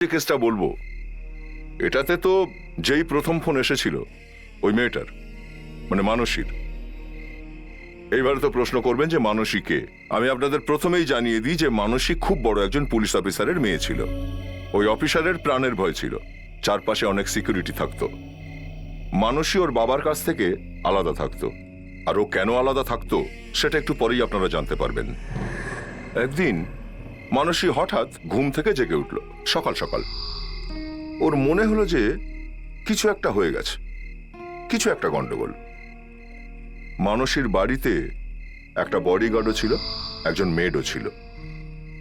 যে কেসটা বলবো এটাতে তো যেই প্রথম ফোন এসেছিল ওই মেয়েটার মানে মানসীর। এইবারে তো প্রশ্ন করবেন যে মানসী কে। আমি আপনাদের প্রথমেই জানিয়ে দিই যে মানসী খুব বড় একজন পুলিশ অফিসারের মেয়ে ছিল। ওই অফিসারের প্রাণের ভয় ছিল, চারপাশে অনেক সিকিউরিটি থাকতো। মানসী ওর বাবার কাছ থেকে আলাদা থাকতো, আর ও কেন আলাদা থাকতো সেটা একটু পরেই আপনারা জানতে পারবেন। একদিন মানসী হঠাৎ ঘুম থেকে জেগে উঠল সকাল সকাল। ওর মনে হলো যে কিছু একটা হয়ে গেছে, কিছু একটা গন্ডগোল। মানসীর বাড়িতে একটা বডিগার্ডও ছিল, একজন মেডও ছিল।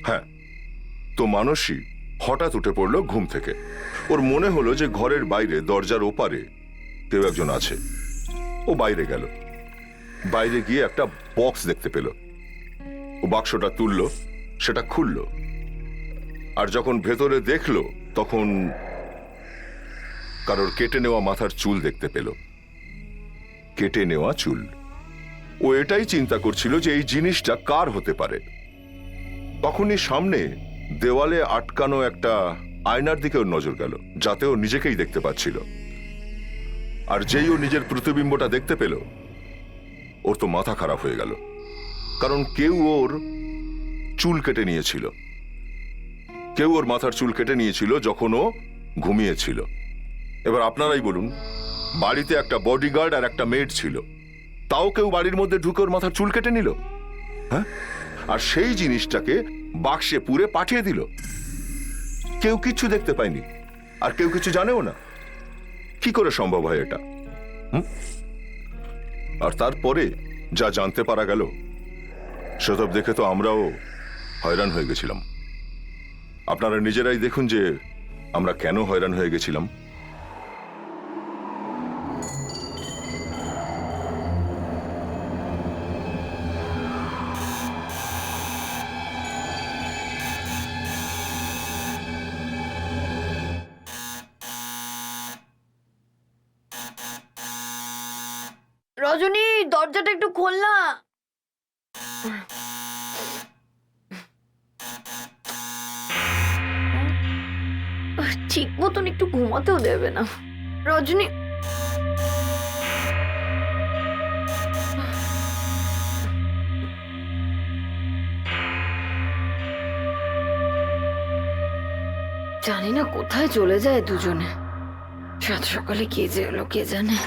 হ্যাঁ, তো মানসী হঠাৎ উঠে পড়ল ঘুম থেকে। ওর মনে হলো যে ঘরের বাইরে দরজার ওপারে কেউ একজন আছে। ও বাইরে গেল, বাইরে গিয়ে একটা বক্স দেখতে পেল। ও বাক্সটা তুলল, সেটা খুলল, আর যখন ভেতরে দেখলো তখন কারোর কেটে নেওয়া মাথার চুল দেখতে পেল। কেটে নেওয়া চুল। ও এটাই চিন্তা করছিল যে এই জিনিসটা কার হতে পারে। তখনই সামনে দেওয়ালে আটকানো একটা আয়নার দিকে ওর নজর গেল, যাতে ও নিজেকেই দেখতে পাচ্ছিল। আর যেই ও নিজের প্রতিবিম্বটা দেখতে পেল, ওর তো মাথা খারাপ হয়ে গেল, কারণ কেউ ওর চুল কেটে নিয়েছিল। কেউ ওর মাথার চুল কেটে নিয়েছিল যখন ও ঘুমিয়েছিল। এবার আপনারাই বলুন, বাড়িতে একটা বডিগার্ড আর একটা মেড ছিল, তাও কেউ বাড়ির মধ্যে ঢুকে ওর মাথার চুল কেটে নিল। হ্যাঁ, আর সেই জিনিসটাকে বাক্সে পুরে পাঠিয়ে দিল। কেউ কিছু দেখতে পায়নি, আর কেউ কিছু জানেও না। কি করে সম্ভব হয় এটা? আর তারপরে যা জানতে পারা গেল সেসব দেখে তো আমরাও হয়রান হয়ে গেছিলাম। আপনারা নিজেরাই দেখুন যে আমরা কেন হয়রান হয়ে গেছিলাম। রজনী, দরজাটা একটু খোল না। ঠিক মতন একটু ঘুমাতেও দেবে না রজনী। জানি না কোথায় চলে যায় দুজনে। সাত সকালে কে যে এলো কে জানে।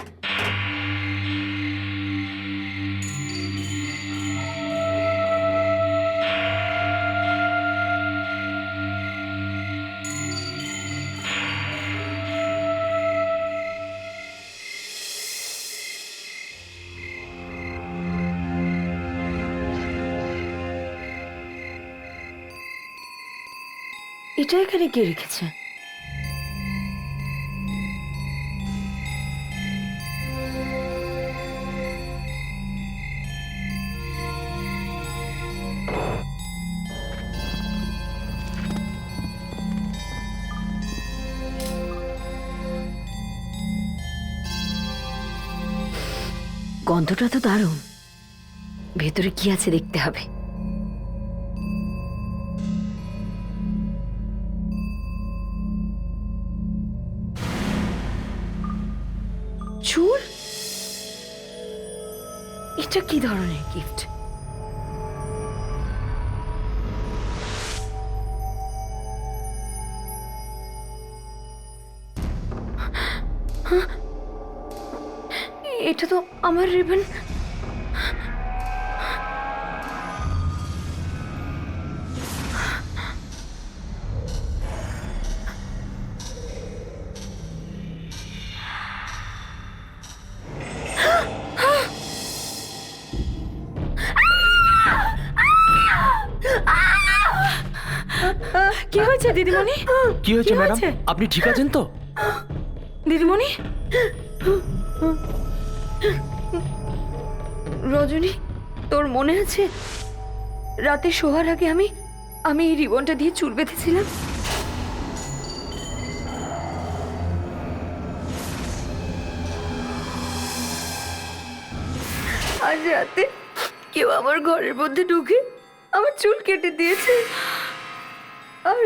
এটা এখানে কে রেখেছে? গন্ধটা তো দারুণ। ভেতরে কি আছে দেখতে হবে। চুল? এটা কি ধরনের গিফট? এটা তো আমার রিবন। কি হয়েছে দিদিমণি? কি হয়েছে ম্যাডাম? আপনি ঠিক আছেন তো? দিদিমণি, রজনী, তোর মনে আছে রাতে শোয়ার আগে আমি এই রিবনটা দিয়ে চুল বেঁধেছিলাম? আজ রাতে কেউ আমার ঘরের মধ্যে ঢুকে আমার চুল কেটে দিয়েছে। আর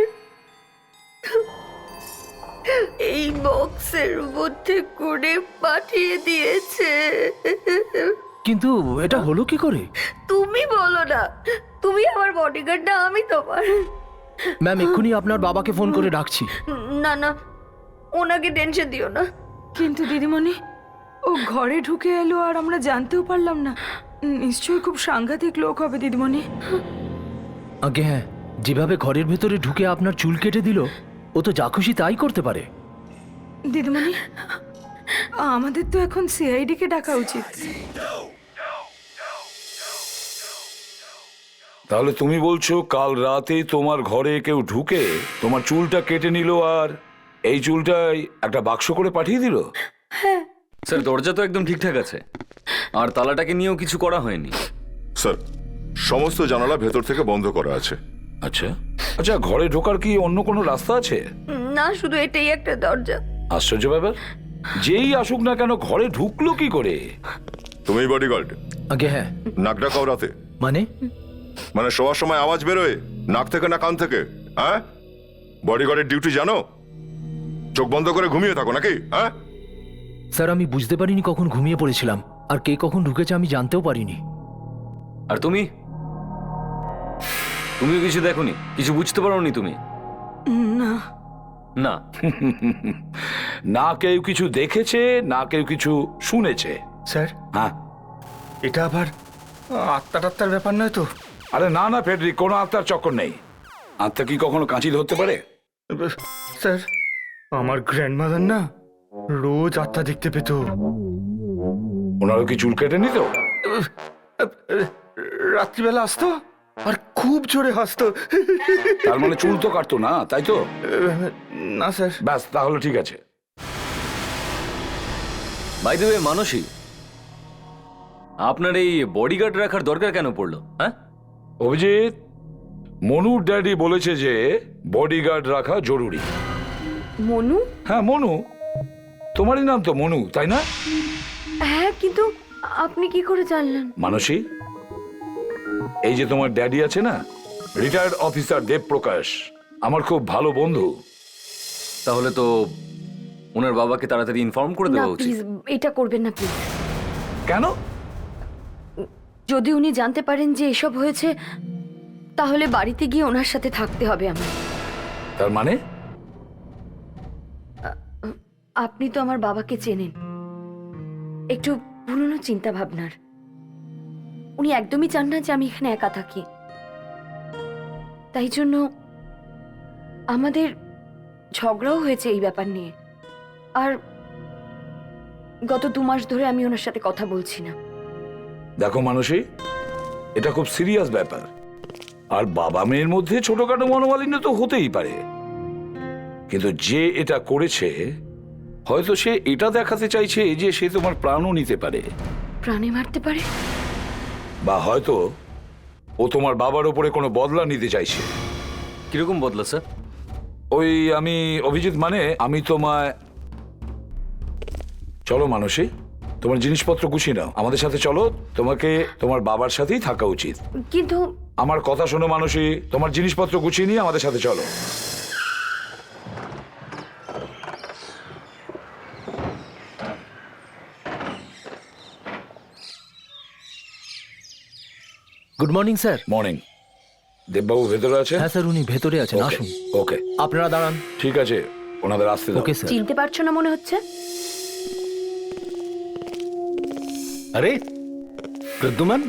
এই বক্সের মধ্যে করে পাঠিয়ে দিয়েছে। কিন্তু এটা হলো কি করে? তুমি বলো না, তুমি আমার বডিগার্ড না, আমি তোমার। ম্যাম এক্ষুনি আপনার বাবাকে ফোন করে ডাকছি। না না, ওনাকে টেনশন দিও না। কিন্তু দিদিমণি, ও ঘরে ঢুকে এলো আর আমরা জানতেও পারলাম না। নিশ্চয়ই খুব সাংঘাতিক লোক হবে দিদিমণি। আগে হ্যাঁ, যেভাবে ঘরের ভেতরে ঢুকে আপনার চুল কেটে দিল, ও তো যা খুশি তাই করতে পারে। দিদিমণি, আমাদের তো এখন সিআইডি কে ডাকা উচিত। তাহলে তুমি বলছো কাল রাতে তোমার ঘরে কেউ ঢুকে তোমার চুলটা কেটে নিল আর এই চুলটাই একটা বাক্স করে পাঠিয়ে দিল? স্যার দরজা তো একদম ঠিকঠাক আছে, আর তালাটাকে নিয়েও কিছু করা হয়নি। স্যার, সমস্ত জানালা ভেতর থেকে বন্ধ করা আছে। আচ্ছা আচ্ছা, ঘরে ঢোকার কি অন্য কোনো রাস্তা আছে? না, শুধু এটাই একটা দরজা। আশ্চর্য ব্যাপার, যেই আসুক না কেন ঘরে ঢুকলো কি করে? তুমি বডিগার্ড, আগে হ্যাঁ, নাক ডাকাও রাতে? মানে মানে শোয়ার সময় আওয়াজ বেরোয় নাক থেকে না কান থেকে? হ্যাঁ, বডিগার্ডের ডিউটি জানো? চোখ বন্ধ করে ঘুমিয়ে থাকো নাকি? হ্যাঁ, স্যার আমি বুঝতে পারিনি কখন ঘুমিয়ে পড়েছিলাম, আর কে কখন ঢুকেছে আমি জানতেও পারিনি। আর তুমিও কিছু দেখোনি, কিছু বুঝতে পারোনি তুমি? না, না। না কেউ কিছু দেখেছে, না কেউ কিছু শুনেছে। স্যার, হ্যাঁ, এটা আবার আত্মা টাত্মার ব্যাপার নয় তো? আরে না না ফেডরিক, কোনো আত্মার চক্কর নেই। আত্মা কি কখনো কাঁচি ধরতে পারে? স্যার, আমার গ্র্যান্ডমাদার না রোজ আত্মা দেখতে পেত। ওনারও কি চুল কেটে নিত? রাত্রিবেলা আসতো আর খুব জোরে হাসতো। তার মানে চুল তো কাটতো না, তাই তো? না স্যার। ব্যাস, তাহলে ঠিক আছে। বাই দ্য ওয়ে মানসী, আপনার এই বডিগার্ড রাখার দরকার কেন পড়লো? হ্যাঁ, অভিজিৎ, মনুর ড্যাডি বলেছে যে বডিগার্ড রাখা জরুরি। মনু? হ্যাঁ মনু, তোমারই নাম তো মনু, তাই না? হ্যাঁ, কিন্তু আপনি কি করে জানলেন? মানসী, এই যে তোমার ড্যাডি আছে না, রিটায়ার্ড অফিসার দেব প্রকাশ, আমার খুব ভালো বন্ধু। তাহলে তো ওনার বাবাকে তাড়াতাড়ি ইনফর্ম করে না দেওয়া উচিত। প্লিজ, এটা করবেন না প্লিজ। কেন? যদি উনি জানতে পারেন যে এসব হয়েছে, তাহলে বাড়িতে গিয়ে ওনার সাথে থাকতে হবে আমার। তার মানে? আপনি তো আমার বাবাকে চেনেন, একটু পুরনো চিন্তা ভাবনার। উনি একদমই চান না যে আমি এখানে একা থাকি। তাই জন্য আমাদের ঝগড়াও হয়েছে এই ব্যাপার নিয়ে। আর গত 2 মাস ধরে আমি ওনার সাথে কথা বলছি না। দেখো মানসী, এটা খুব সিরিয়াস ব্যাপার, আর বাবা মেয়ের মধ্যে ছোটখাটো মনোমালিন্য তো হতেই পারে, কিন্তু যে এটা করেছে হয়তো সে এটা দেখাতে চাইছে যে সে তোমার প্রাণও নিতে পারে, প্রাণে মারতে পারে। বা হয়তো ও তোমার বাবার ওপরে কোনো বদলা নিতে চাইছে। কিরকম বদলা স্যার? ওই আমি অভিজিৎ, মানে আমি তোমায়, চলো মানসী, তোমার জিনিসপত্র গুছিয়ে নাও, আমাদের সাথে চলো, তোমাকে তোমার বাবার সাথেই থাকা উচিত। কিন্তু আমার কথা শোনো মানসী, তোমার জিনিসপত্র গুছিয়ে নিয়ে আমাদের সাথে চলো। Good morning sir. মর্নিং। দেববাবু ভেতরে আছে? হ্যাঁ স্যার, উনি ভেতরে আছেন, Okay, আসুন। ওকে, আপনারা দাঁড়ান। ঠিক আছে, ওনাদের আসতে দাও। Okay sir. চিনতে পারছো না মনে হচ্ছে। আরে প্রদ্যুমান,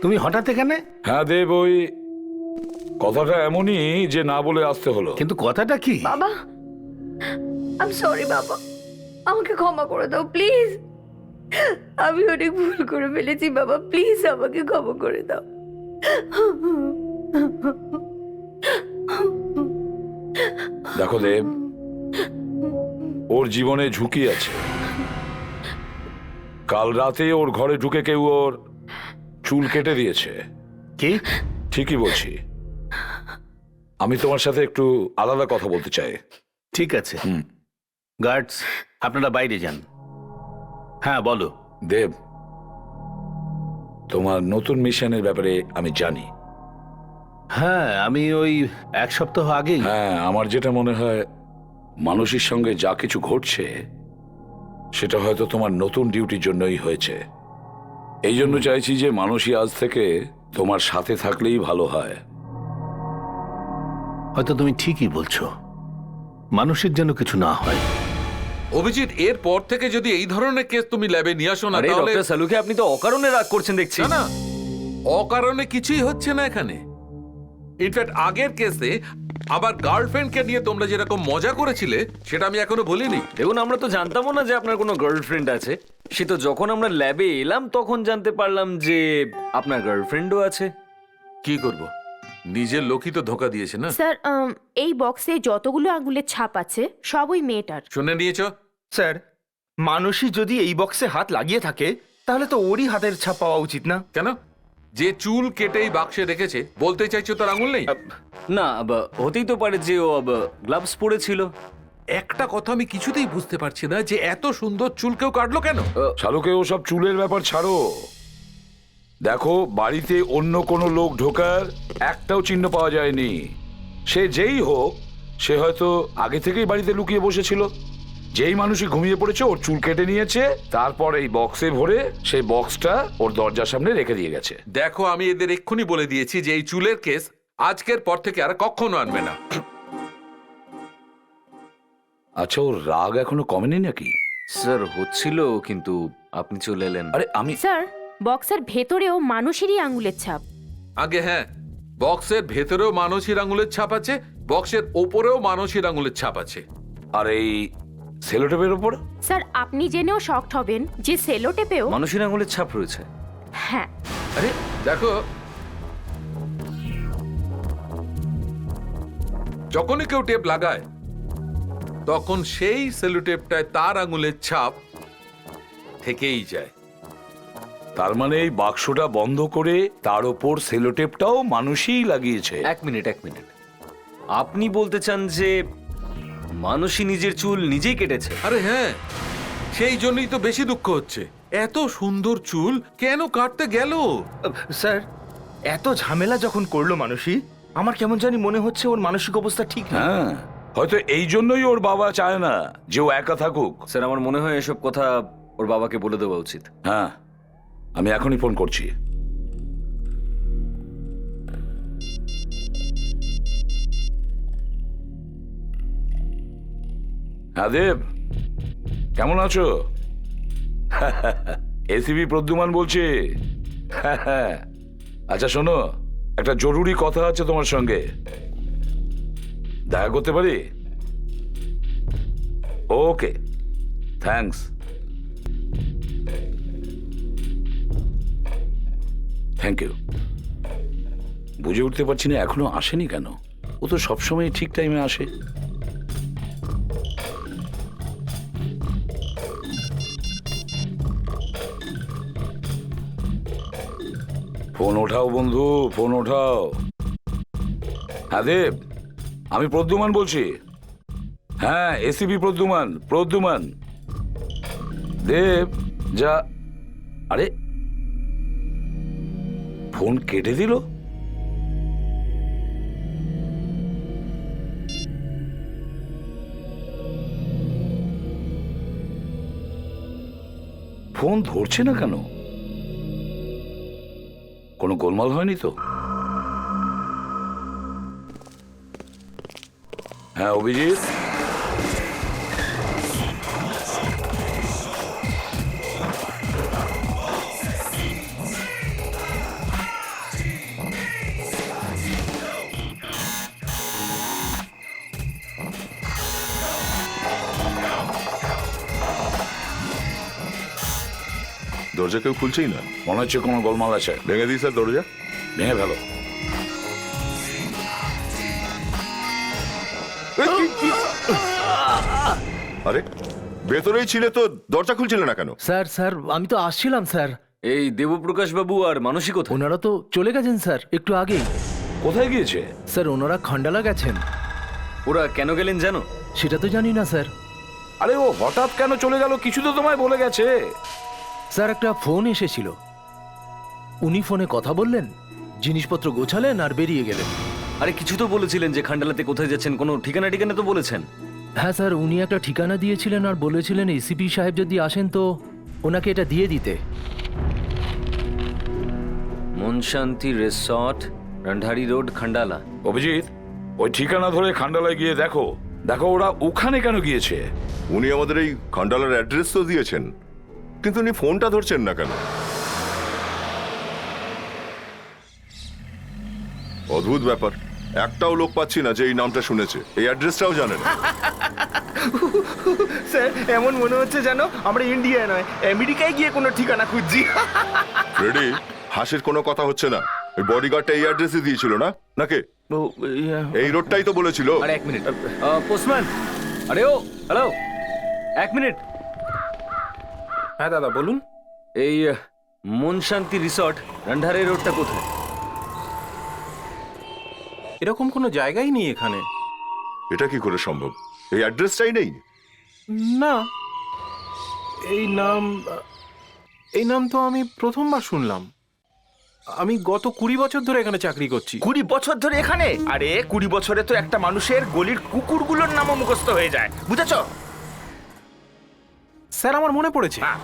তুমি হঠাৎ এখানে? হ্যাঁ দেব, ওই কথাটা এমনই যে না বলে আসতে হলো। কিন্তু কথাটা কি? বাবা, আই এম সরি বাবা, আমাকে ক্ষমা করে দাও প্লিজ। আমি অনেক ভুল করে ফেলেছি বাবা, প্লিজ আমাকে ক্ষমা করে দাও। দেখো দেব, ওর জীবনে ঝুঁকি আছে। কাল রাতে ওর ঘরে ঢুকে কেউ ওর চুল কেটে দিয়েছে। কি? ঠিকই বলছি। আমি তোমার সাথে একটু আলাদা কথা বলতে চাই। ঠিক আছে, গার্ডস আপনারা বাইরে যান। হ্যাঁ বলো। দেব, তোমার নতুন মিশনের ব্যাপারে আমি জানি। হ্যাঁ, আমি ওই 1 সপ্তাহ আগেই। হ্যাঁ, আমার যেটা মনে হয় মানুষের সঙ্গে যা কিছু ঘটছে সেটা হয়তো তোমার নতুন ডিউটির জন্যই হয়েছে। এই জন্য চাইছি যে মানুষই আজ থেকে তোমার সাথে থাকলেই ভালো হয়। হয়তো তুমি ঠিকই বলছো, মানুষের যেন কিছু না হয়। অভিজিৎ, এর পর থেকে যদি এই ধরনের কেস তুমি ল্যাবে নিয়ে আসো না আরে তাহলে ডক্টর সালুকে আপনি তো অকারণে রাগ করছেন দেখছি। না না, অকারণে কিছুই হচ্ছে না এখানে। ইনফ্যাক্ট আগের কেসে আবার গার্লফ্রেন্ডকে নিয়ে তোমরা যেরকম মজা করেছিলে সেটা আমি এখনো বলিনি। দেখুন, আমরা তো জানতামও না যে আপনার কোনো গার্লফ্রেন্ড আছে। সে তো যখন আমরা ল্যাবে এলাম তখন জানতে পারলাম যে আপনার গার্লফ্রেন্ডও আছে। কি করব, নিজের লোকই তো ধোকা দিয়েছে না। স্যার এই বক্সে যতগুলো আঙুলের ছাপ আছে সব ওই মেয়েটার। শুনে নিয়েছো? স্যার, মানুষই যদি এই বক্সে হাত লাগিয়ে থাকে তাহলে তো ওরই হাতের ছাপ পাওয়া উচিত না? কেন? যে চুল কেটে এই বাক্সে রেখেছে বলতে চাইছো তার আঙুল নেই? না, হতেই তো পারে যে ও গ্লাভস পরেছিল। একটা কথা আমি কিছুতেই বুঝতে পারছি না, যে এত সুন্দর চুল কেউ কাটলো কেন? শালুকে ওসব চুলের ব্যাপার ছাড়ো। দেখো, বাড়িতে অন্য কোনো লোক ঢোকার একটাও চিহ্ন পাওয়া যায়নি। সে যেই হোক, সে হয়তো আগে থেকেই বাড়িতে লুকিয়ে বসেছিল। যেই মানুষই ঘুমিয়ে পড়েছে ওর চুল কেটে নিয়েছে, তারপর এই বক্সে ভরে সেই বক্সটা ওর দরজার সামনে রেখে দিয়ে গেছে। দেখো, আমি এদের এক্ষুনি বলে দিয়েছি যে এই চুলের কেস আজকের পর থেকে আর কখনো আনবে না। আচ্ছা, ওর রাগ এখনো কমেনি নাকি? স্যার হচ্ছিল, কিন্তু আপনি চলে এলেন। আরে আমি স্যার বক্সের ভেতরেও মানুষেরই আঙুলের ছাপ। আগে হ্যাঁ, বক্সের ভেতরেও মানুষের আঙুলের ছাপ আছে, বক্সের ওপরেও মানুষের আঙুলের ছাপ আছে। আর এই সেলোটেপের ওপর? স্যার আপনি জেনেও শকড হবেন যে সেলোটেপেও মানুষের আঙুলের ছাপ রয়েছে। হ্যাঁ। আরে দেখো, যখনই কেউ টেপ লাগায় তখন সেই সেলোটেপটায় তার আঙুলের ছাপ থেকেই যায়। তার মানে এই বাক্সটা বন্ধ করে তার ওপর সেলোটেপটাও মানুষই লাগিয়েছে। এক মিনিট। আপনি বলতে চান যে মানুষই নিজের চুল নিজেই কেটেছে? আরে হ্যাঁ, সেই জন্যই তো বেশি দুঃখ হচ্ছে। এত সুন্দর চুল কেন কাটতে গেল? স্যার, এত ঝামেলা যখন করলো মানুষই, আমার কেমন জানি মনে হচ্ছে ওর মানসিক অবস্থা ঠিক না। হ্যাঁ, হয়তো এই জন্যই ওর বাবা চায় না যে ও একা থাকুক। স্যার, আমার মনে হয় এসব কথা ওর বাবাকে বলে দেওয়া উচিত। হ্যাঁ, আমি এখনই ফোন করছি। হ্যাঁ দেব, কেমন আছো? এসিবি প্রদ্যুমান বলছি। আচ্ছা শোনো, একটা জরুরি কথা আছে তোমার সঙ্গে, দেখা করতে পারি? Okay, thanks. Thank you. বুঝে উঠতে পারছি না এখনো আসেনি কেন। ও তো সবসময় ঠিক টাইমে আসে। ফোন ওঠাও বন্ধু, ফোন ওঠাও। হ্যাঁ দেব, আমি প্রদ্যুমান বলছি। হ্যাঁ, এসিবি প্রদ্যুমান দেব। যা, আরে ফোন কেটে দিল। ফোন ধরছে না কেন? কোনো গোলমাল হয়নি তো? হ্যাঁ অভিজিৎ, দরজা কেউ খুলছেই না। মনে হচ্ছে কোনো গোলমাল আছে। ভেঙে দিই স্যার দরজা? ভেঙে ফেলো। আরে ভেতরেই ছিলে তো, দরজা খুলছিলে না কেন? স্যার আমি তো আসছিলাম স্যার। এই দেবপ্রকাশ বাবু আর মানসী কোথায়? ওনারা তো চলে গেছেন স্যার একটু আগেই। কোথায় গিয়েছে? স্যার ওনারা খন্ডালা গেছেন। ওরা কেন গেলেন জানো? সেটা তো জানি না স্যার। আরে ও হঠাৎ কেন চলে গেল কিছু তো তোমায় বলে গেছে। স্যার একটা ফোন এসেছিল, উনি ফোনে কথা বললেন, জিনিসপত্র গোছালেন আর বেরিয়ে গেলেন। আরে কিছু তো বলেছিলেন যে খান্ডালাতে কোথায় যাচ্ছেন, কোনো ঠিকানা তো বলেছেন। হ্যাঁ স্যার, উনি একটা ঠিকানা দিয়েছিলেন আর বলেছিলেন এসিপি সাহেব যদি আসেন তো ওনাকে এটা দিয়ে দিতে। মনশান্তি রিসর্ট, রন্ধারি রোড, খান্ডালা। অভিজিৎ, ওই ঠিকানা ধরে খান্ডালায় গিয়ে দেখো দেখো ওরা ওখানে কেন গিয়েছে। উনি আমাদের এই খান্ডালার অ্যাড্রেস তো দিয়েছেন, কিন্তু উনি ফোনটা ধরছেন না কেন? অদ্ভুত ব্যাপার, একটাও লোক পাচ্ছি না যে এই নামটা শুনেছে, এই অ্যাড্রেসটাও জানে না। স্যার এমন মনে হচ্ছে যেন আমরা ইন্ডিয়া নয় আমেরিকায় গিয়ে কোনো ঠিকানা খুঁজছি। ফ্রেডি, হাসির কোনো কথা হচ্ছে না। ওই বডিগার্ডটা এই অ্যাড্রেসে দিয়েছিল না নাকি? ও, ইয়া, এই রোডটাই তো বলেছিল। আরে এক মিনিট, পোস্টম্যান। আরে ও, হ্যালো, এক মিনিট। হ্যাঁ দাদা বলুন। এই মনশান্তি রিসর্ট, রন্ধারি রোডটা কোথায়? এরকম কোনো জায়গাই নেই এখানে। এটা কি করে সম্ভব? এই অ্যাড্রেসটাই নেই? না, এই নাম তো আমি প্রথমবার শুনলাম। আমি গত 20 বছর ধরে এখানে চাকরি করছি। 20 বছর ধরে এখানে? আরে 20 বছরে তো একটা মানুষের গলির কুকুরগুলোর নামও মুখস্থ হয়ে যায়, বুঝেছো? স্যার আমার মনে পড়েছে, হ্যাঁ।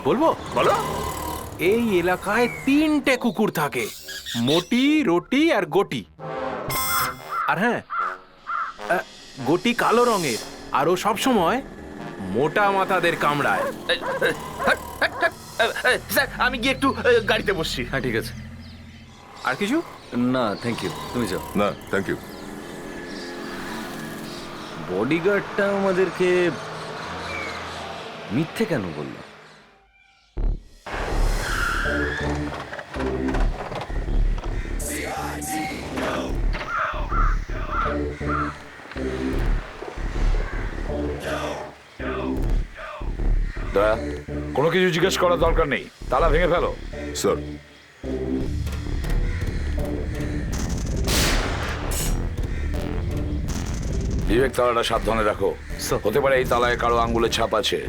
বলবো? বলো। এই এলাকায় 3টে কুকুর থাকে, মোটি, রোটি আর গোটি। আর হ্যাঁ, গোটি কালো রঙের, আর ও সবসময় মোটা মাথাদের কামড়ায়। স্যার আমি গিয়ে একটু গাড়িতে বসছি। হ্যাঁ ঠিক আছে। আর কিছু? না থ্যাংক ইউ, তুমি যাও। না থ্যাংক ইউ। বডিগার্ডটা আমাদেরকে মিথ্যে কেন বললো? দয়া, কোনো কিছু জিজ্ঞেস করার দরকার নেই, তালা ভেঙে ফেলো। স্যার, বিবেক, তালাটা সাবধানে রাখো। হতে পারে এই তালায় কারো আঙ্গুলের ছাপ আছে।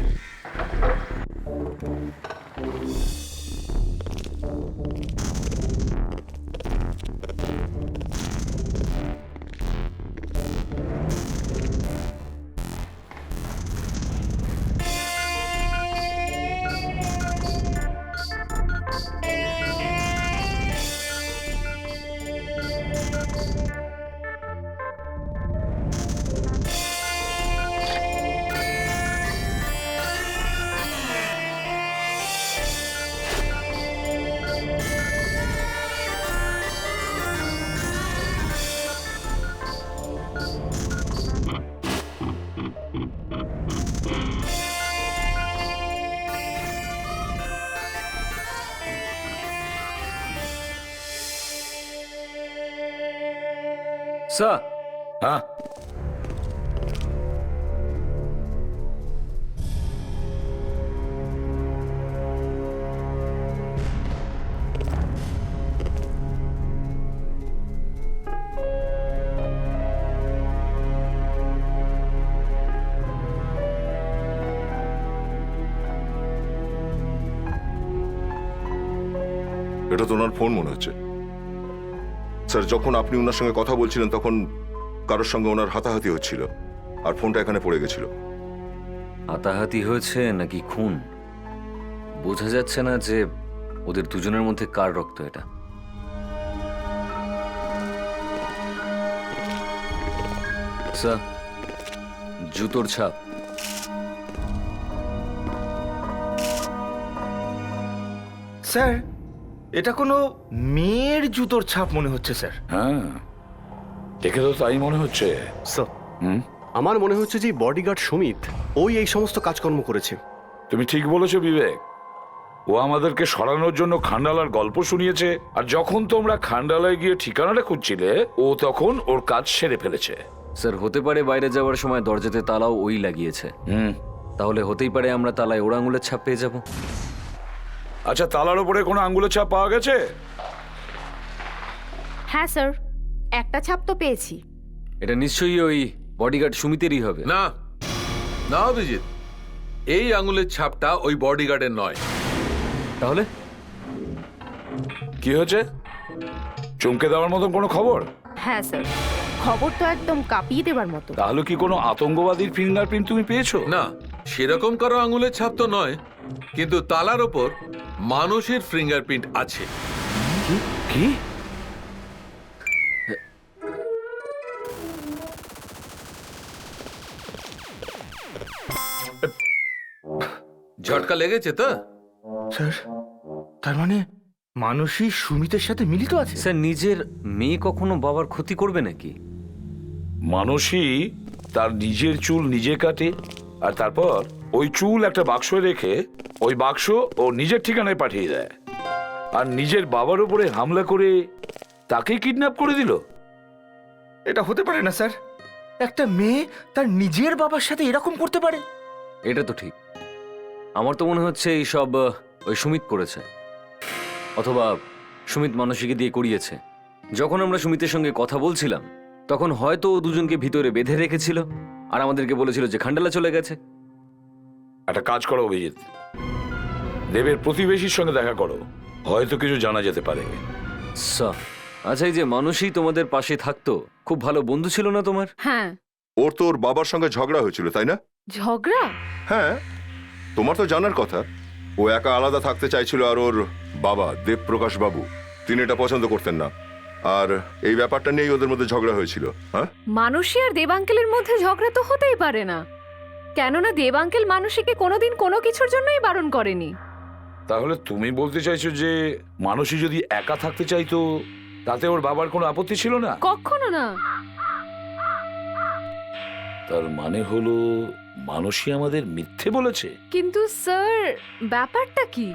স্যার, হ্যাঁ, এটা তো ওনার ফোন মনে হচ্ছে। স্যার, যখন আপনি ওনার সঙ্গে কথা বলছিলেন তখন কারোর সঙ্গে ওনার হাতাহাতি হচ্ছিল আর ফোনটা এখানে পড়ে গেছিল। হাতাহাতি হয়েছে নাকি খুন বোঝা যাচ্ছে না, যে ওদের দুজনের মধ্যে কার রক্ত এটা। স্যার, জুতোর ছাপ। স্যার এটা কোনো মেয়ের জুতোর ছাপ মনে হচ্ছে স্যার। হ্যাঁ, দেখে তো তাই মনে হচ্ছে। স্যার, হুম, আমার মনে হচ্ছে যে বডিগার্ড সুমিত ওই এই সমস্ত কাজকর্ম করেছে। তুমি ঠিক বলেছো বিবেক। ও আমাদেরকে সরানোর জন্য খান্ডালার গল্প শুনিয়েছে, আর যখন তোমরা খান্ডালায় গিয়ে ঠিকানাটা খুঁজছিলে ও তখন ওর কাজ সেরে ফেলেছে। স্যার, হতে পারে বাইরে যাওয়ার সময় দরজাতে তালাও ওই লাগিয়েছে। হুম, তাহলে হতেই পারে আমরা তালায় ওর আঙুলের ছাপ পেয়ে যাব। আচ্ছা, তালার উপরে কোনো আঙ্গুলের ছাপ পাওয়া গেছে? হ্যাঁ স্যার, একটা ছাপ তো পেয়েছি। এটা নিশ্চয়ই ওই বডিগার্ড সুমিতেরই হবে। না না অভিজিৎ, এই আঙুলের ছাপটা ওই বডিগার্ডের নয়। তাহলে কি হয়েছে? চমকে দেওয়ার মতন কোনো খবর? হ্যাঁ স্যার, খবর তো একদম কাঁপিয়ে দেবার মতো। তাহলে কি কোনো আতঙ্কবাদীর ফিঙ্গারপ্রিন্ট তুমি পেয়েছো? না, সেরকম কারো আঙুলের ছাপ তো নয়, কিন্তু তালার ওপর মানুষের ফিঙ্গারপ্রিন্ট আছে। কি? ঝটকা লেগেছে তো? স্যার, তার মানে মানসী সুমিতের সাথে মিলিত আছে? স্যার, নিজের মেয়ে কখনো বাবার ক্ষতি করবে নাকি? মানুষই তার নিজের চুল নিজে কাটে, আর তারপর ওই চুল একটা বাক্সে রেখে ওই বাক্স ও নিজের ঠিকানায় পাঠিয়ে দেয়, আর নিজের বাবার উপরে হামলা করে তাকে কিডন্যাপ করে দিল। এটা হতে পারে না স্যার, একটা মেয়ে তার নিজের বাবার সাথে এরকম করতে পারে? এটা তো ঠিক। আমার তো মনে হচ্ছে এই সব ওই সুমিত করেছে, অথবা সুমিত মানসীকে দিয়ে করিয়েছে। যখন আমরা সুমিতের সঙ্গে কথা বলছিলাম তখন হয়তো ও দুজনকে ভিতরে বেঁধে রেখেছিল আর আমাদেরকে বলেছিল যে খান্ডালা চলে গেছে। একটা কাজ করো অভিজিৎ, দেবের প্রতিবেশীর সঙ্গে দেখা করো, হয়তো কিছু জানা যেতে পারে। স্যার, আচ্ছা, এই যে মানুষই তোমাদের পাশে থাকতো, খুব ভালো বন্ধু ছিল না তোমার? হ্যাঁ। ওর তো ওর বাবার সঙ্গে ঝগড়া হয়েছিল, তাই না? ঝগড়া? হ্যাঁ, তোমার তো জানার কথা। ও একা আলাদা থাকতে চাইছিল, আর ওর বাবা দেবপ্রকাশ বাবু তিনি এটা পছন্দ করতেন না, আর এই ব্যাপারটা নিয়েই ওদের মধ্যে ঝগড়া হয়েছিল। হ্যাঁ, মানসী আর দেবাঙ্কেলের মধ্যে ঝগড়া তো হতেই পারে না, কেননা দেবাঙ্কেল মানসীকে কোনোদিন কোনো কিছুর জন্যই বারণ করেনি। তাহলে তুমি বলতে চাইছো যে মানুষই যদি একা থাকতে চাইতো তাতে ওর বাবার কোনো আপত্তি ছিল না? কখনো না। তার মানে হলো মানুষই আমাদের মিথ্যে বলেছে। কিন্তু স্যার, ব্যাপারটা কি?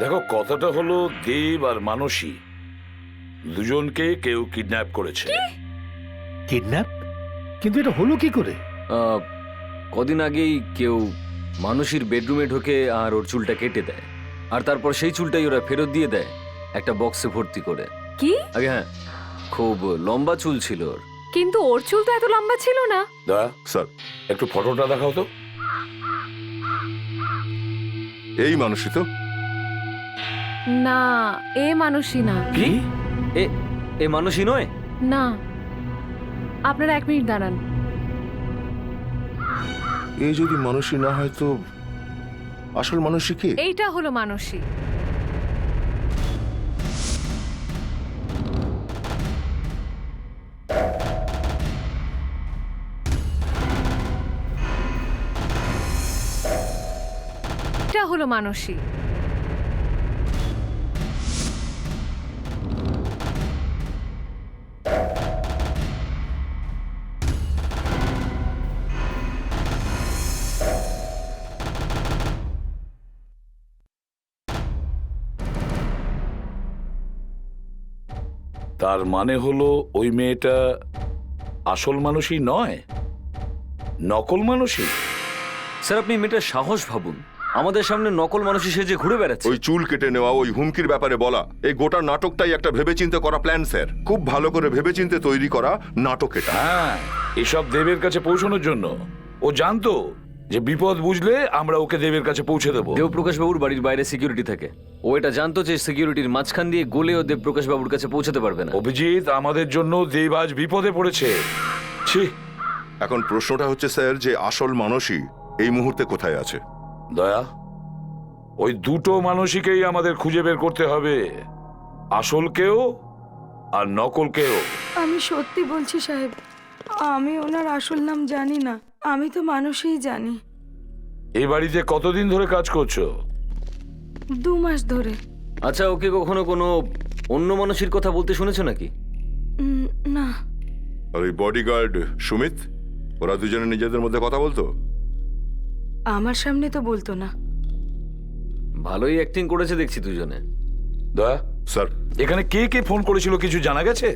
দেখো, কথাটা হলো দেব আর মানসী দুজনকে কেউ কিডন্যাপ করেছে। কিডন্যাপ? কিন্তু এটা হলো কি করে? কদিন আগেই কেউ মানুষের বেডরুমে ঢোকে আর ওর চুলটা কেটে দেয়, আর তারপর সেই চুলটাই ওরা ফেরত দিয়ে দেয় একটা বক্সে ভর্তি করে। কি? আগে হ্যাঁ, খুব লম্বা চুল ছিল ওর। কিন্তু ওর চুল তো এত লম্বা ছিল না। দা স্যার, একটু ফটোটা দেখাও তো। এই মানুষই তো। না, এ মানুষই না। কি? এ মানুষই নয়? না, আপনারা 1 মিনিট দাঁড়ান। এই যদি মানুষই না হয় তো আসল মানুষই কে? এইটা হলো মানসী। এটা হলো মানসী। তার মানে হলো ওই মেয়েটা আসল মানুষই নয়, নকল মানুষই। স্যার, আপনি মেয়েটার সাহস ভাবুন, আমাদের সামনে নকল মানুষই সেজে ঘুরে বেড়াচ্ছে। ওই চুল কেটে নেওয়া, ওই হুমকির ব্যাপারে বলা, এই গোটা নাটকটাই একটা ভেবেচিন্তে করা প্ল্যান স্যার। খুব ভালো করে ভেবেচিন্তে তৈরি করা নাটক এটা। হ্যাঁ, এসব দেবের কাছে পৌঁছানোর জন্য। ও জানতো যে বিপদ বুঝলে আমরা ওকে দেবের কাছে পৌঁছে দেবো। দেবপ্রকাশ বাবুর বাড়ির বাইরে সিকিউরিটি থাকে, ও এটা জানতো যে সিকিউরিটির মাঝখান দিয়ে গলেও দেবপ্রকাশ বাবুর কাছে পৌঁছাতে পারবে না। অভিজিৎ, আমাদের জন্য দেব আজ বিপদে পড়েছে। ছি। এখন প্রশ্নটা হচ্ছে স্যার, যে আসল মানুষই এই মুহূর্তে কোথায় আছে? দয়া, ওই দুটো মানুষকেই আমাদের খুঁজে বের করতে হবে, আসলকেও আর নকলকেও। আমি সত্যি বলছি সাহেব, আমি ওনার আসল নাম জানি না, আমি তো মানুষই জানি। এই বাড়িতে কতদিন ধরে কাজ করছো? 2 মাস ধরে। আচ্ছা, ওকে কখনো কোনো অন্য মানুষের কথা বলতে শুনেছো নাকি? না। আর ওই বডিগার্ড সুমিত, ওরা দুজনে নিজেদের মধ্যে কথা বলতো? আমার সামনে তো বলতো না। ভালোই অ্যাক্টিং করেছে দেখছি দুজনে। দয়া স্যার, এখানে কে কে ফোন করেছিল কিছু জানা গেছে?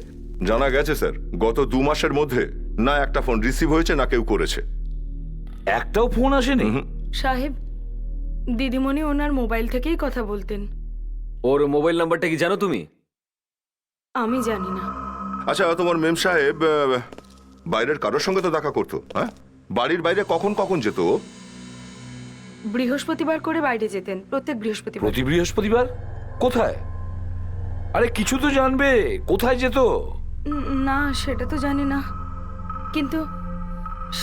জানা গেছে স্যার, গত 2 মাসের মধ্যে না একটা ফোন রিসিভ হয়েছে না কেউ করেছে। একটাও ফোন আসেনি? সাহেব, দিদিমণি ওনার মোবাইল থেকেই কথা বলতেন। ওর মোবাইল নাম্বারটা কি জানো তুমি? আমি জানি না। আচ্ছা, তোমার মেম সাহেব বাইরের কারোর সঙ্গে তো দেখা করতো? হ্যাঁ, বাড়ির বাইরে কখন কখন যেত? বৃহস্পতিবার করে বাইরে যেতেন, প্রত্যেক বৃহস্পতিবার। প্রতি বৃহস্পতিবার? কোথায়? আরে কিছু তো জানবে, কোথায় যেত? না সেটা তো জানি না, কিন্তু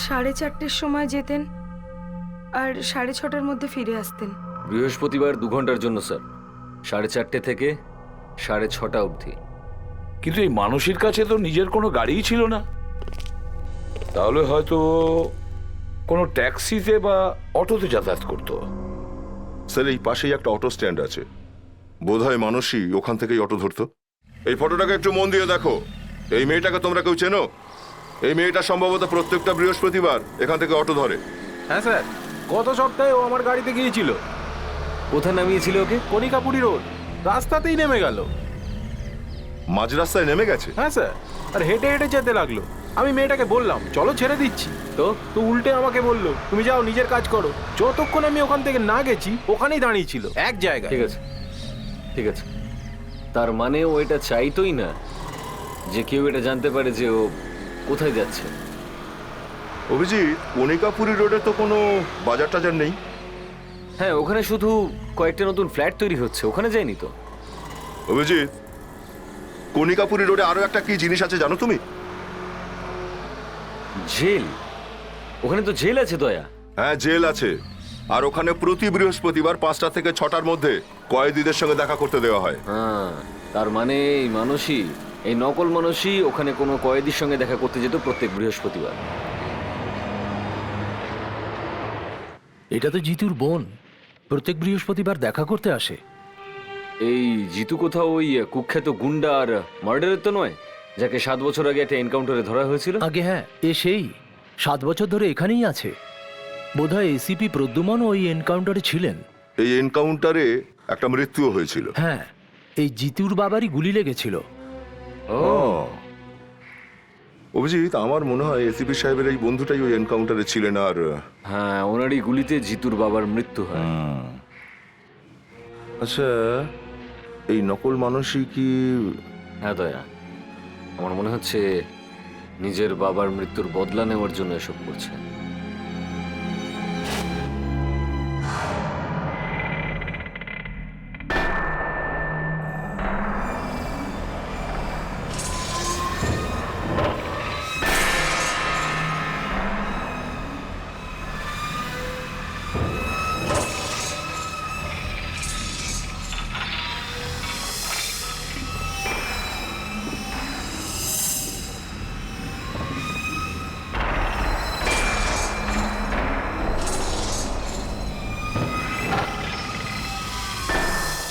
4:30টার সময় যেতেন আর 6:30টার মধ্যে ফিরে আসতেন। বৃহস্পতিবার 2 ঘন্টার জন্য স্যার, 4:30 থেকে 6:30 অবধি। কিন্তু এই মানুষের কাছে তো নিজের কোনো গাড়িই ছিল না, তাহলে হয়তো কোনো ট্যাক্সিতে বা অটোতে যাতায়াত করতো। স্যার এই পাশেই একটা অটো স্ট্যান্ড আছে, বোধহয় মানুষই ওখান থেকেই অটো ধরতো। এই ফটোটাকে একটু মন দিয়ে দেখো। এই মেয়েটাকে তোমরা কেউ চেনো? এই মেয়েটা সম্ভবত প্রত্যেকটা বৃহস্পতিবার এখান থেকে অটো ধরে। হ্যাঁ স্যার, গত সপ্তাহে ও আমার গাড়িতে গিয়েছিল। কোথায় নামিয়েছিল ওকে? কনিকাপুরি রোড, রাস্তাতেই নেমে গেল। মাঝ রাস্তায় নেমে গেছে? হ্যাঁ স্যার, আর হেঁটে হেঁটে যেতে লাগলো। আমি মেয়েটাকে বললাম চলো ছেড়ে দিচ্ছি, তো উল্টে আমাকে বললো তুমি যাও নিজের কাজ করো। যতক্ষণ আমি ওখান থেকে না গেছি ওখানেই দাঁড়িয়ে ছিল এক জায়গায়। ঠিক আছে, ঠিক আছে, তার মানে ও এটা চাইতোই না যে কেউ এটা জানতে পারে যে ও কোথায় যাচ্ছে। অভিজিৎ, কনিকাপুরি রোডে তো কোনো বাজার টাজার নেই। হ্যাঁ, ওখানে শুধু কয়েকটা নতুন ফ্ল্যাট তৈরি হচ্ছে, ওখানে যায়নি তো। অভিজিৎ, কনিকাপুরি রোডে আরো একটা কি জিনিস আছে জানো তুমি? জেল? ওখানে তো জেল আছে দয়া। হ্যাঁ, জেল আছে। আর ওখানে প্রতি বৃহস্পতিবার 5টা থেকে 6টার মধ্যে কয়েদিদের সঙ্গে দেখা করতে দেওয়া হয়। হ্যাঁ, তার মানে এই মানুষই, এই নকল মানুষই ওখানে কোনো কয়েদির সঙ্গে দেখা করতে যেত প্রত্যেক বৃহস্পতিবার। এটা তো জিতুর বোন, প্রত্যেক বৃহস্পতিবার দেখা করতে আসে। এই জিতু কোথাও ওই কুখ্যাত গুন্ডা আর মার্ডারের তো নয়, যাকে 7 বছর আগে একটা এনকাউন্টারে ধরা হয়েছিল? আগে হ্যাঁ, এ সেই 7 বছর ধরে এখানেই আছে। বোধহয় এসিপি প্রদ্যুমন ওই এনকাউন্টারে ছিলেন। এই এনকাউন্টারে একটা মৃত্যুও হয়েছিল। হ্যাঁ, এই জিতুর বাবারই গুলি লেগেছিল। ও, অভিজিৎ, আমার মনে হয় এসিপি সাহেবের এই বন্ধুটাই ওই এনকাউন্টারে ছিলেন। আর হ্যাঁ, ওনারই গুলিতে জিতুর বাবার মৃত্যু হয়। আচ্ছা, এই নকল মানুষই কি? হ্যাঁ দয়া, আমার মনে হচ্ছে নিজের বাবার মৃত্যুর বদলা নেওয়ার জন্য এসব করছে।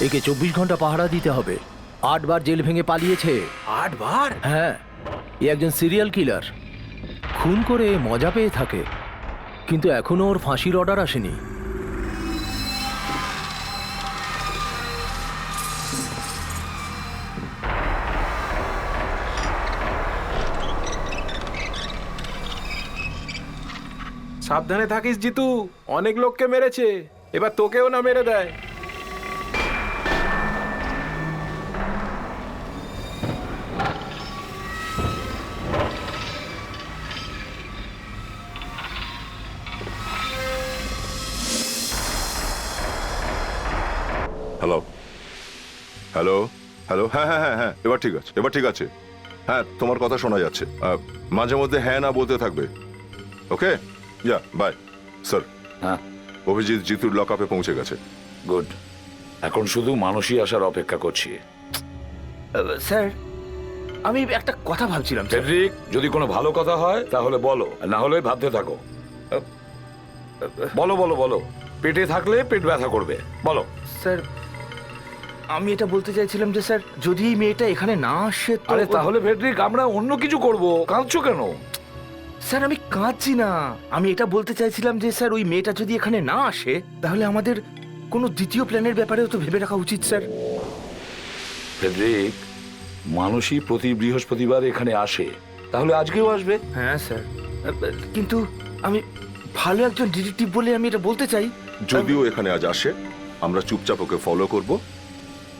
একে 24 ঘন্টা পাহারা দিতে হবে। 8 বার জেল ভেঙে পালিয়েছে। 8 বার? হ্যাঁ, এ একজন সিরিয়াল কিলার। খুন করে মজা পেয়ে থাকে, কিন্তু এখনো ওর ফাঁসির অর্ডার আসেনি। সাবধানে থাকিস জিতু, অনেক লোককে মেরেছে, এবার তোকেও না মেরে দেয়। Hello, hello, hello. হ্যাঁ হ্যাঁ হ্যাঁ হ্যাঁ, এবার ঠিক আছে, এবার ঠিক আছে। হ্যাঁ, তোমার কথা শোনা যাচ্ছে। মাঝে মধ্যে হ্যাঁ না বলতে থাকবে। ওকে, ইয়া, বাই। স্যার, হ্যাঁ, অভিজিৎ জিতুর লকআপে পৌঁছে গেছে। গুড। এখন শুধু মানুষই আসার অপেক্ষা করছি। স্যার, আমি একটা কথা ভাবছিলাম স্যার। ফেডরিক, যদি কোনো ভালো কথা হয় তাহলে বলো, আর না হলে ভাবতে থাকো। বলো বলো বলো, পেটে থাকলে পেট ব্যথা করবে, বলো। স্যার, আমি এটা বলতে চাইছিলাম যে স্যার, যদি এই মেয়েটা এখানে না আসে তো... আরে তাহলে ফেডরিক আমরা অন্য কিছু করব, কাঁদছো কেন? স্যার, আমি কাঁদছি না, আমি এটা বলতে চাইছিলাম যে স্যার, ওই মেয়েটা যদি এখানে না আসে তাহলে আমাদের কোনো দ্বিতীয় প্ল্যানের ব্যাপারেও তো ভেবে রাখা উচিত স্যার। ফেডরিক, মানুষই প্রতি বৃহস্পতিবার এখানে আসে, তাহলে আজকেও আসবে। হ্যাঁ স্যার, কিন্তু আমি ভালো একজন ডিটেকটিভ বলে আমি এটা বলতে চাই। যদিও এখানে আজ আসে, আমরা চুপচাপ ওকে ফলো করব,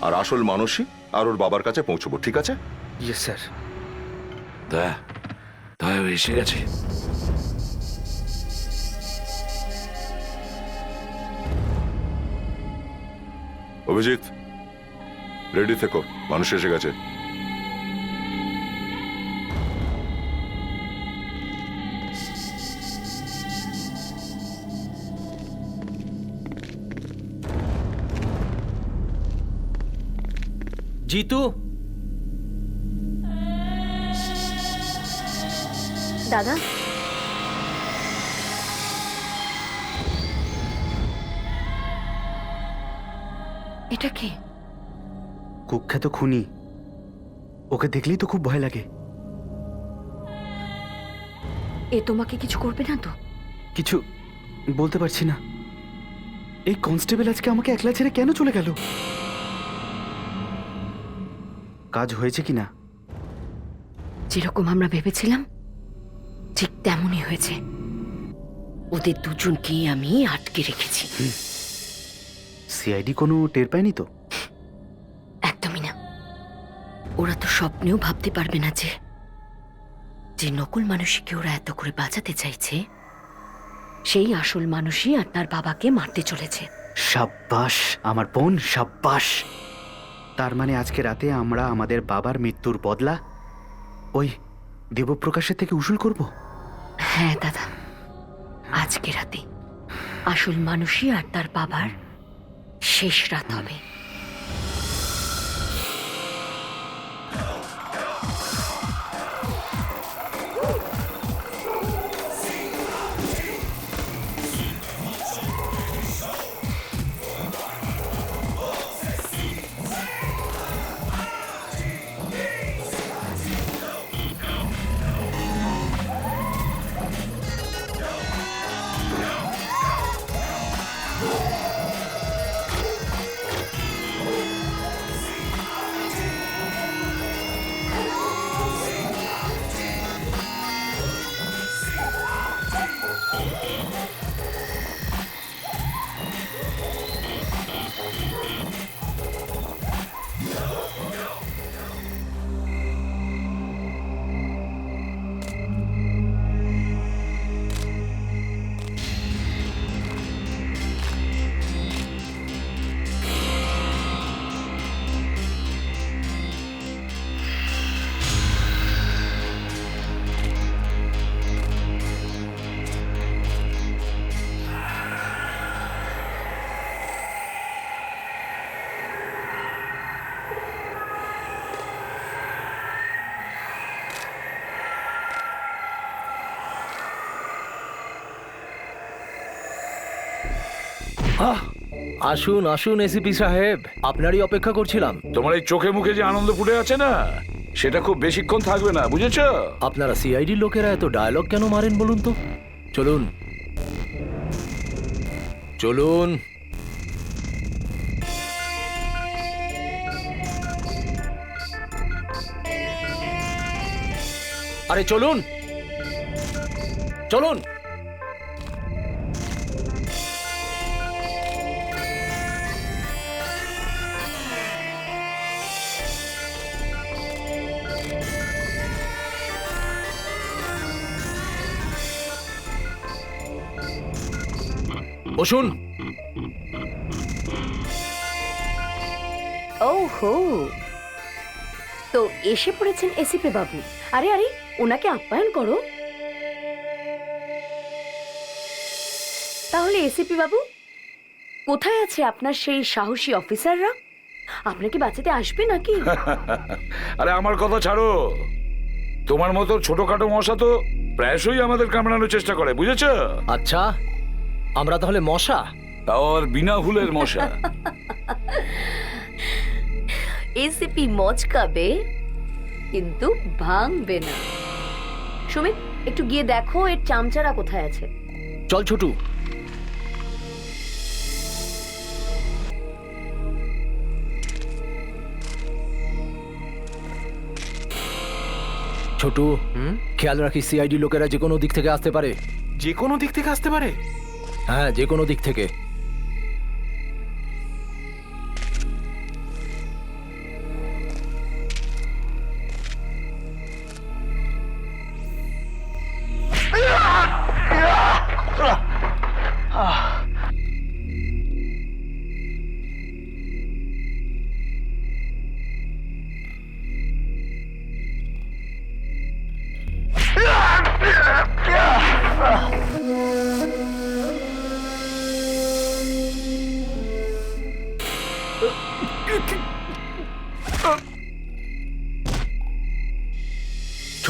আর আসল মানুষই আর ওর বাবার কাছে পৌঁছবো, ঠিক আছে? Yes sir. দয়া, দয়া এসে গেছে। অভিজিৎ, রেডি থেকো, মানুষ এসে গেছে। জিতু, দাদা, এটা কে? কুখ্যাত খুনি। ওকে দেখলেই তো খুব ভয় লাগে। এ তোমাকে কিছু করবে না তো? কিছু বলতে পারছি না। এই কনস্টেবল আজকে আমাকে একলা ছেড়ে কেন চলে গেল? কাজ হয়েছে কি না? যেরকম আমরা ভেবেছিলাম ঠিক তেমনই হয়েছে। ওদের দুজনকেই আমি আটকে রেখেছি। সিআইডি কোনো টের পায়নি তো? একদমই না। ওরা তো স্বপ্নেও ভাবতে পারবে না যে যে নকল মানুষকে ওরা এত করে বাঁচাতে চাইছে সেই আসল মানুষই আর তার বাবাকে মারতে চলেছে। সাব্বাস আমার বোন, সাব্বাস। তার মানে আজকে রাতে আমরা আমাদের বাবার মৃত্যুর বদলা ওই দেবপ্রকাশের থেকে উসুল করব। হ্যাঁ দাদা, আজকে রাতে আসল মানুষই আর তার বাবার শেষ রাত হবে। আসুন আসুন এসিপি সাহেব, আপনারই অপেক্ষা করছিলাম। তোমার এই চোখে মুখে যে আনন্দ ফুটে আছে না, সেটা খুব বেশিক্ষণ থাকবে না, বুঝেছো? আপনারা সিআইডির লোকেরা এত ডায়লগ কেন মারেন বলুন তো? চলুন চলুন। আরে চলুন চলুন। বসুন। ওহো, তো এসে পড়েছেন এসিপি বাবু। আরে আরে, ওনাকে আপ্যায়ন করো। তাহলে এসিপি বাবু, কোথায় আছে আপনার সেই সাহসী অফিসাররা? আপনাকে বাঁচাতে আসবে নাকি? আরে আমার কথা ছাড়ো, তোমার মতো ছোটখাটো মশা তো প্রায়শই আমাদের কামড়ানোর চেষ্টা করে, বুঝেছো? আচ্ছা, আমরা তাহলে মশা? তাও আর বিনা হুলের মশা। এসিপি মচকাবে কিন্তু ভাঙবে না। সুমিত, একটু গিয়ে দেখো এর চামচারা কোথায় আছে। চল ছোটু। ছোটু, খেয়াল রাখিস সিআইডি লোকেরা যে কোনো দিক থেকে আসতে পারে। যে কোনো দিক থেকে আসতে পারে? হ্যাঁ, যে কোনো দিক থেকে।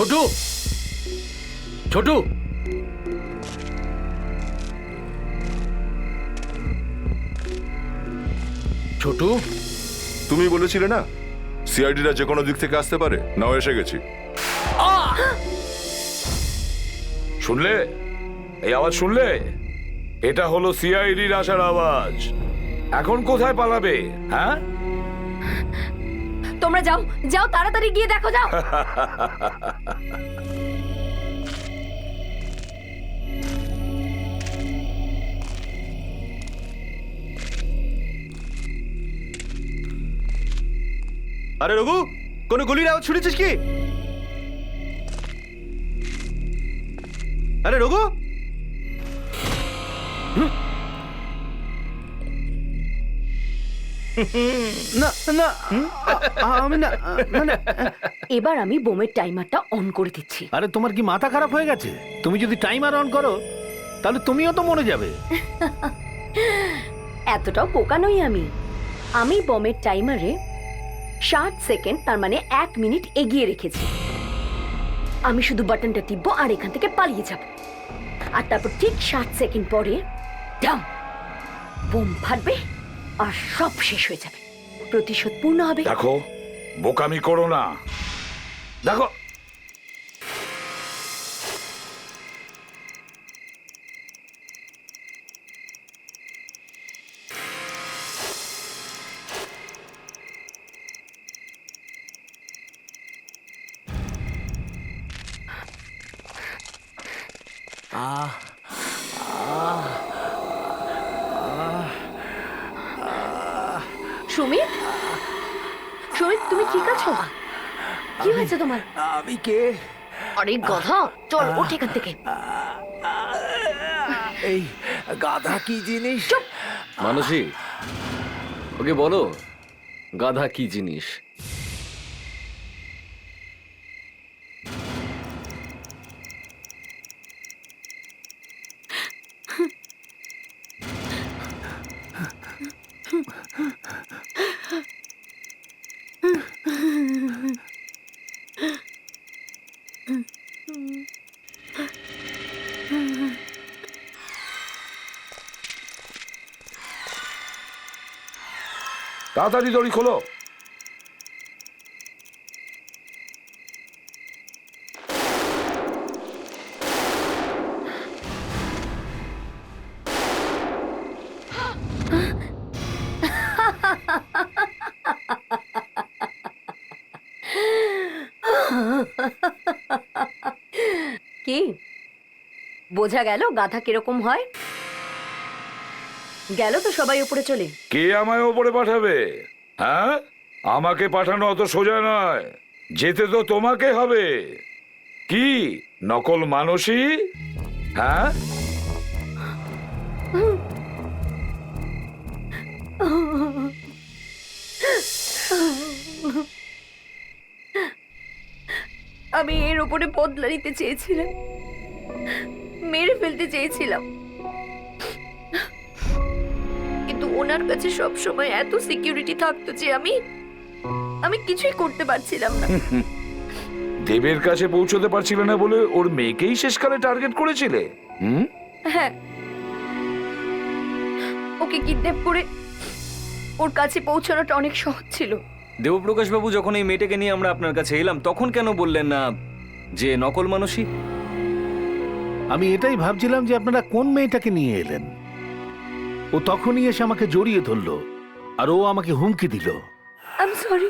ছোটু, ছোটু, ছোটু, তুমি বলেছিলে না সিআইডিরা যে কোনো দিক থেকে আসতে পারে, নাও এসে গেছি। শুনলে? এই আওয়াজ শুনলে? এটা হলো সিআইডির আসার আওয়াজ। এখন কোথায় পালাবে? হ্যাঁ, তোমরা যাও যাও, তাড়াতাড়ি গিয়ে দেখো, যাও। আরে রঘু, কোনো গুলির আওয়াজ শুনেছিস কি? আরে রঘু, না না, আমি না, মানে এবার আমি বোমের টাইমারটা অন করে দিচ্ছি। আরে তোমার কি মাথা খারাপ হয়ে গেছে? তুমি যদি টাইমার অন করো তাহলে তুমিও তো মরে যাবে। এতটাও বোকা নই আমি। আমি বোমের টাইমারে 60 সেকেন্ড, তার মানে 1 মিনিট এগিয়ে রেখেছি। আমি শুধু বাটনটা টিপবো আর এখান থেকে পালিয়ে যাব। আর তারপর ঠিক 60 সেকেন্ড পরে ডাম, বোম ফাটবে আর সব শেষ হয়ে যাবে, প্রতিশোধ পূর্ণ হবে। দেখো, বোকামি করো না। দেখো, সুমিত, সুমিত, তুমি ঠিক আছো? কি হয়েছে তোমার? আমি কে? আরে গাধা, চল ওঠ এখান থেকে। এই গাধা কি জিনিস? মানসী, ওকে বলো গাধা কি জিনিস। তাড়াতাড়ি দড়ি খোলো। কি বোঝা গেল গাধা কিরকম হয়? গেল তো সবাই উপরে চলে। কে আমায় ওপরে পাঠাবে? হ্যাঁ, আমাকে পাঠানো অত সোজা নয়, যেতে তো তোমাকে হবে। কি নকল মানসী? হ্যাঁ, আমি এর উপরে বদলা নিতে চেয়েছিলাম, মেরে ফেলতে চেয়েছিলাম, কিন্তু ওনার কাছে সব সময় এত সিকিউরিটি থাকতো যে আমি কিছুই করতে পারছিলাম না। দেবের কাছে পৌঁছতে পারছিলে না বলে ওর মেয়েকেই শেষকালে টার্গেট করেছিলে? হুম, হ্যাঁ, ওকে কিডন্যাপ করে ওর কাছে পৌঁছানোটা অনেক সহজ ছিল। দেবপ্রকাশ বাবু, যখন এই মেয়েটাকে নিয়ে আমরা আপনার কাছে এলাম তখন কেন বললেন না যে নকল মানসী? আমি এটাই ভাবছিলাম যে আপনারা কোন মেয়েটাকে নিয়ে এলেন। ও তখনই এসে আমাকে জড়িয়ে ধরলো আর ও আমাকে হুমকি দিল। I sorry.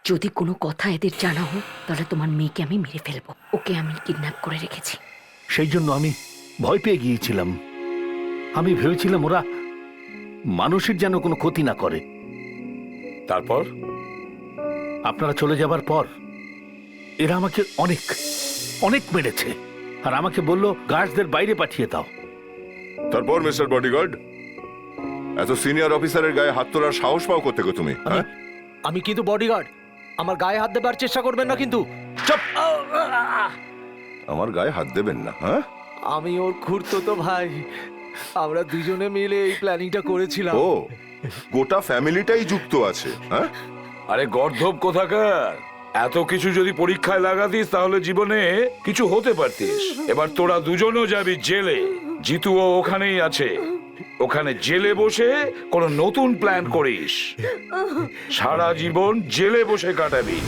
যদি কোনো কথা এদের জানা হোক তাহলে তোমার মেয়েকে আমি মেরে ফেলবো। ওকে আমি কিডন্যাপ করে রেখেছি। সেই জন্য আমি ভয় পেয়ে গিয়েছিলাম। আমি ভেবেছিলাম ওরা মানুষের যেন কোনো ক্ষতি না করে। তারপর আপনারা চলে যাবার পর এরা আমাকে অনেক অনেক মেরেছে আর আমাকে বলল গার্ডসদের বাইরে পাঠিয়ে দাও। তারপর মিস্টার বডিগার্ড, এত সিনিয়র অফিসারের গায়ে হাত তোলার সাহস পাও কোত্থেকে তুমি? হ্যাঁ? আমি কিন্তু বডিগার্ড, আমার গায়ে হাত দেবার চেষ্টা করবেন না কিন্তু। চুপ! আমার গায়ে হাত দেবেন না। হ্যাঁ, আমি ওর খুড়তো ভাই, আমরা দুজনে মিলে এই প্ল্যানিংটা করেছিলাম। ও গোটা ফ্যামিলিটাই যুক্ত আছে। হ্যাঁ, আরে গর্ধব কোথাকার, এত কিছু যদি পরীক্ষায় লাগাতিস তাহলে জীবনে কিছু হতে পারতিস। এবার তোরা দুজনও যাবি জেলে। জিতুও ওখানেই আছে। ওখানে জেলে বসে কোনো নতুন প্ল্যান করিস। সারা জীবন জেলে বসে কাটাবি।